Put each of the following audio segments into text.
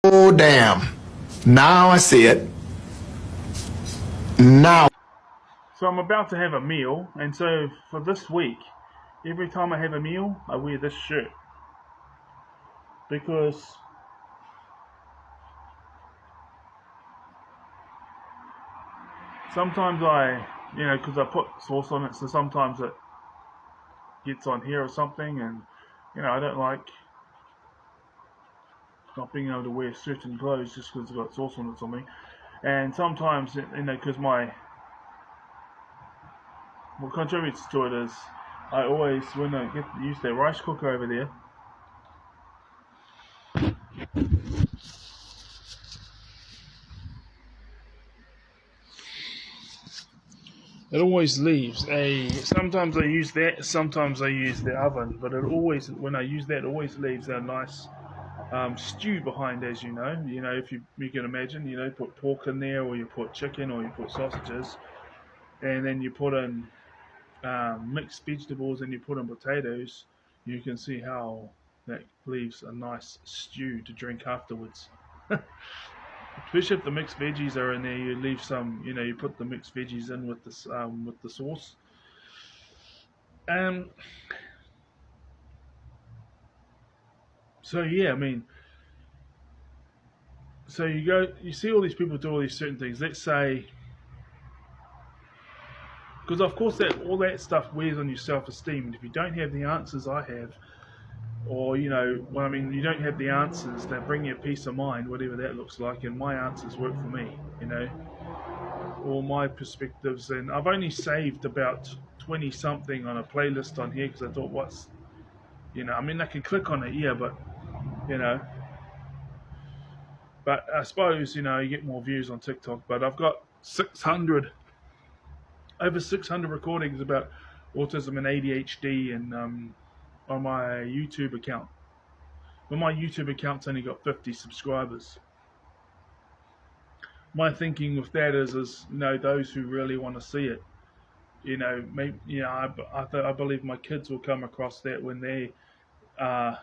Oh, damn. Now I see it. Now. So I'm about to have a meal, and so for this week, every time I have a meal, I wear this shirt because sometimes because I put sauce on it, so sometimes it gets on here or something, and I don't like not being able to wear certain clothes just because it's got sauce on it or something. And sometimes, because what contributes to it is I always, when I use that rice cooker over there, it always leaves a. Sometimes I use that, sometimes I use the oven, but when I use that, it always leaves a nice stew behind, as you know. If you can imagine, put pork in there, or you put chicken, or you put sausages, and then you put in mixed vegetables, and you put in potatoes. You can see how that leaves a nice stew to drink afterwards. Especially if the mixed veggies are in there, you leave some. You put the mixed veggies in with the sauce. Um. So yeah, I mean, so you see all these people do all these certain things. Let's say, because of course that all that stuff wears on your self-esteem, and if you don't have the answers I have, or you don't have the answers that bring you peace of mind, whatever that looks like, and my answers work for me, all my perspectives, and I've only saved about 20 something on a playlist on here because I thought, I can click on it, yeah, but you know, but I suppose you get more views on TikTok, but I've got 600 over 600 recordings about autism and ADHD, and on my YouTube account. But my YouTube account's only got 50 subscribers. My thinking with that is those who really want to see it. Maybe, I believe my kids will come across that when they are,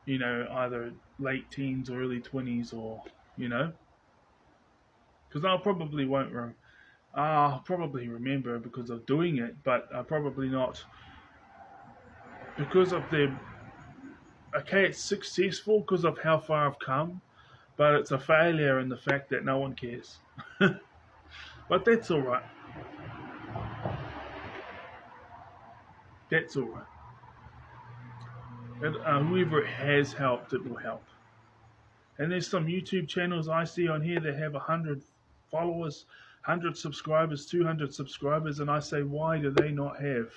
either late teens or early 20s, or because I'll probably remember because of doing it, but probably not because of the. Okay, it's successful because of how far I've come, but it's a failure in the fact that no one cares. But that's all right. That's all right. And whoever it has helped, it will help. And there's some YouTube channels I see on here that have 100 followers, 100 subscribers, 200 subscribers, and I say, why do they not have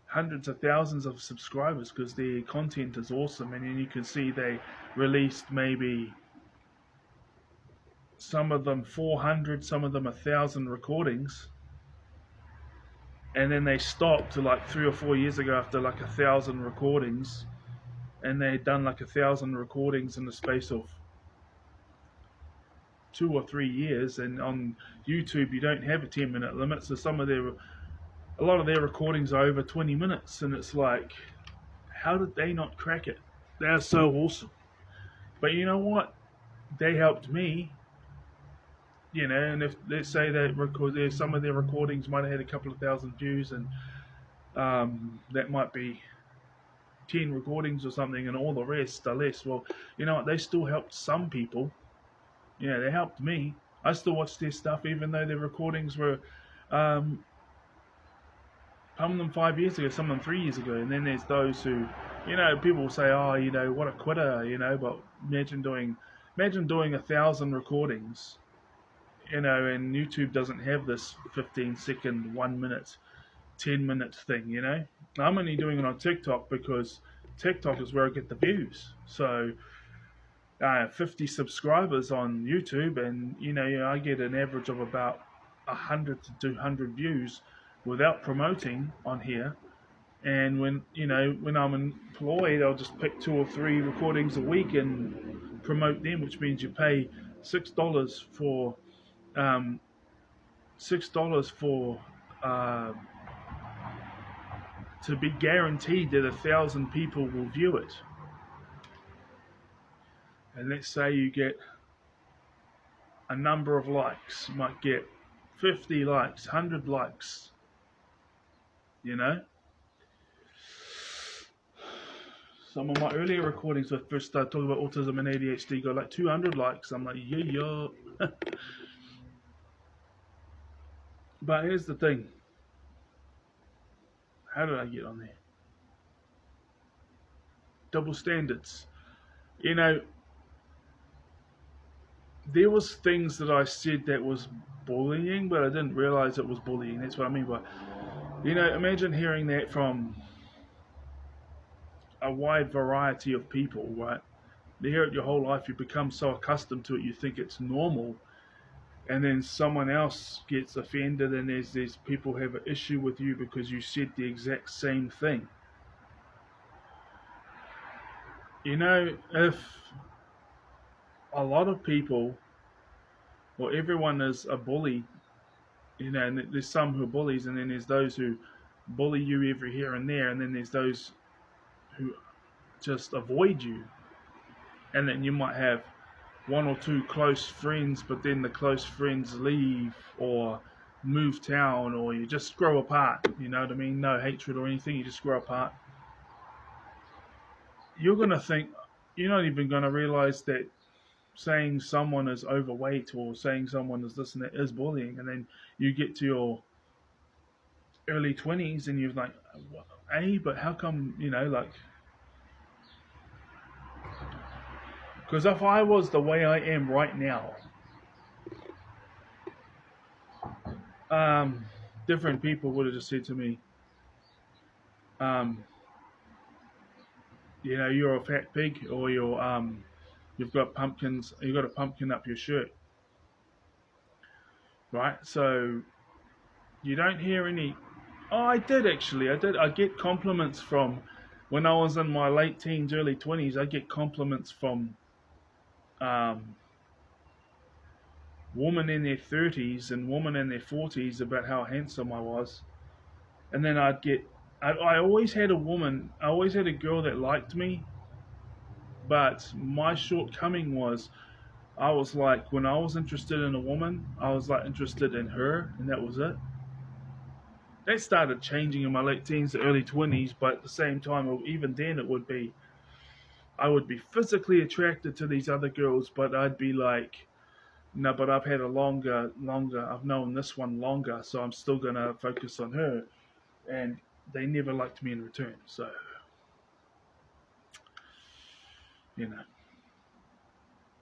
hundreds of thousands of subscribers? Because their content is awesome, and then you can see they released maybe some of them 400, some of them 1,000 recordings, and then they stopped like 3 or 4 years ago after like 1,000 recordings, and they had done like 1,000 recordings in the space of 2 or 3 years. And on YouTube you don't have a 10-minute limit, so a lot of their recordings are over 20 minutes, and it's like, how did they not crack it? They're so awesome. But you know what, they helped me. And if, let's say that some of their recordings might have had a couple of thousand views, and that might be 10 recordings or something, and all the rest are less. Well, you know what? They still helped some people. They helped me. I still watch their stuff, even though their recordings were, um, some of them 5 years ago, some of them 3 years ago. And then there's those who, people will say, oh, what a quitter, but imagine doing 1,000 recordings, and YouTube doesn't have this 15-second, 1 minute, 10-minute thing. I'm only doing it on TikTok because TikTok is where I get the views. So 50 subscribers on YouTube, and I get an average of about 100 to 200 views without promoting on here. And when I'm employed, I'll just pick 2 or 3 recordings a week and promote them, which means you pay $6 for um, $6 for uh, to be guaranteed that 1,000 people will view it. and let's say you get a number of likes, you might get 50 likes, 100 likes, you know. Some of my earlier recordings when I first started talking about autism and ADHD got like 200 likes. I'm like, yeah. But here's the thing. How did I get on there? Double standards. You know, there was things that I said that was bullying, but I didn't realize it was bullying. That's what I mean by, imagine hearing that from a wide variety of people, right? You hear it your whole life, you become so accustomed to it, you think it's normal, and then someone else gets offended, and there's people who have an issue with you because you said the exact same thing. If a lot of people, or everyone is a bully, and there's some who are bullies, and then there's those who bully you every here and there, and then there's those who just avoid you, and then you might have one or two close friends, but then the close friends leave or move town, or you just grow apart. You know what I mean? No hatred or anything, you just grow apart. You're gonna think, you're not even gonna realize that saying someone is overweight or saying someone is this and that is bullying, and then you get to your early 20s and you're like, hey, but how come, because if I was the way I am right now, different people would have just said to me, you're a fat pig, or you've got pumpkins, you've got a pumpkin up your shirt, right? So you don't hear any. Oh, I did. I get compliments from, when I was in my late teens, early 20s, I get compliments from women in their 30s and women in their 40s about how handsome I was. And then I always had a girl that liked me, but my shortcoming was, I was like, when I was interested in a woman, I was like interested in her, and that was it. That started changing in my late teens to early 20s, but at the same time, even then I would be physically attracted to these other girls, but I'd be like, no, but I've had I've known this one longer, so I'm still going to focus on her. And they never liked me in return, so,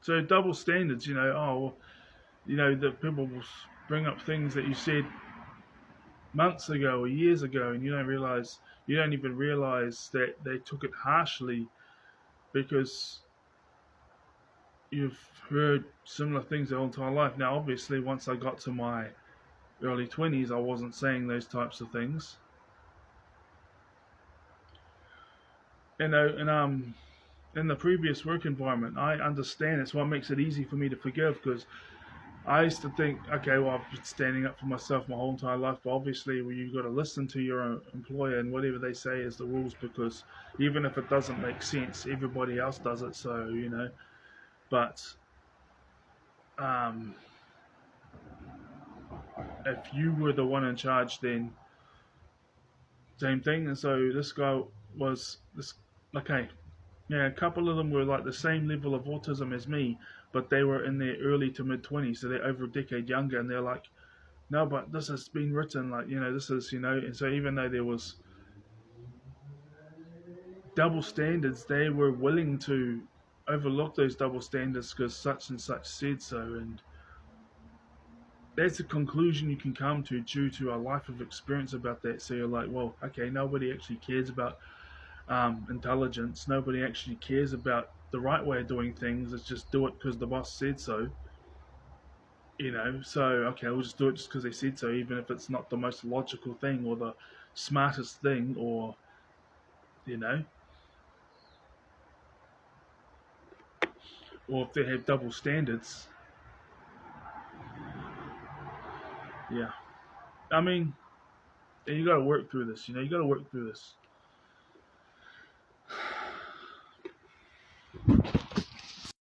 So double standards, the people will bring up things that you said months ago or years ago, and you don't even realize that they took it harshly because you've heard similar things their whole entire life. Now, obviously, once I got to my early 20s, I wasn't saying those types of things. And in the previous work environment, I understand. It's what makes it easy for me to forgive, because I used to think, okay, well, I've been standing up for myself my whole entire life, but obviously, you've got to listen to your employer, and whatever they say is the rules, because even if it doesn't make sense, everybody else does it, so, But if you were the one in charge, then same thing. And so this guy was okay. Yeah, a couple of them were like the same level of autism as me, but they were in their early to mid 20s, so they're over a decade younger, and they're like, no, but this has been written, like, this is, and so even though there was double standards, they were willing to overlook those double standards because such and such said so, and that's a conclusion you can come to due to a life of experience about that. So you're like, well, okay, nobody actually cares about intelligence. Nobody actually cares about the right way of doing things. It's just do it because the boss said so. So okay, we'll just do it just because they said so, even if it's not the most logical thing or the smartest thing, or or if they have double standards. Yeah, I mean, you got to work through this. You got to work through this.